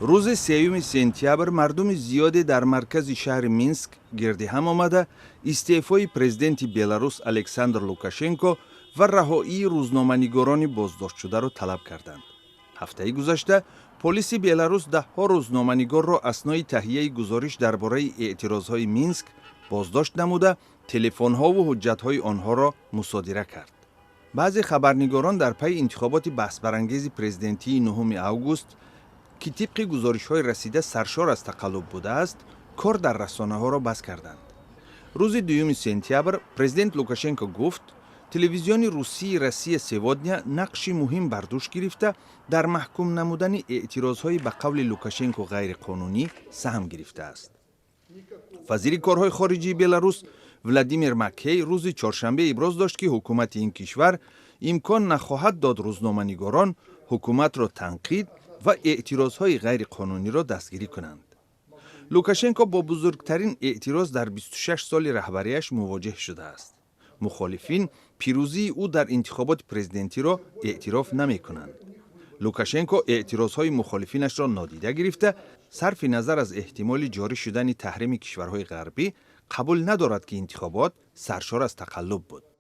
روز 3 سپتامبر مردم زیادی در مرکز شهر مینسک گرد هم آمده استعفای پرزیدنت بلاروس الکساندر لوکاشنکو و رهایی روزنامه‌نگاران بازداشت شده را طلب کردند. هفته گذشته پلیس بلاروس ده ها روزنامه‌نگار را اثنای تهیه گزارش درباره اعتراضهای مینسک بازداشت نموده، تلفن‌ها و حجت‌های آنها را مصادره کرد. بعضی خبرنگاران در پی انتخابات بحث برانگیز پرزیدنتی 9 آگوست که طبق گزارش‌های رسیده سرشار از تقلب بوده است، کار در رسانه‌ها را بس کردند. روز 2 سپتامبر پرزیدنت لوکاشنکو گفت تلویزیون روسی رسیه سوادنیا نقشی مهم بر دوش گرفته در محکوم نمودن اعتراض‌های به قول لوکاشنکو غیر قانونی سهم گرفته است. وزیر کارهای خارجی بلاروس ولادیمیر مککی روز چهارشنبه ابراز داشت که حکومت این کشور امکان نخواهد داد روزنامه‌نگاران حکومت را تنقید و اعتراضهای غیر قانونی را دستگیری کنند. لوکاشنکو با بزرگترین اعتراض در 26 سال رهبریش مواجه شده است. مخالفین پیروزی او در انتخابات پرزیدنتی را اعتراف نمی کنند. لوکاشنکو اعتراضهای مخالفینش را نادیده گرفته، صرف نظر از احتمال جاری شدن تحریم کشورهای غربی قبول ندارد که انتخابات سرشار از تقلب بود.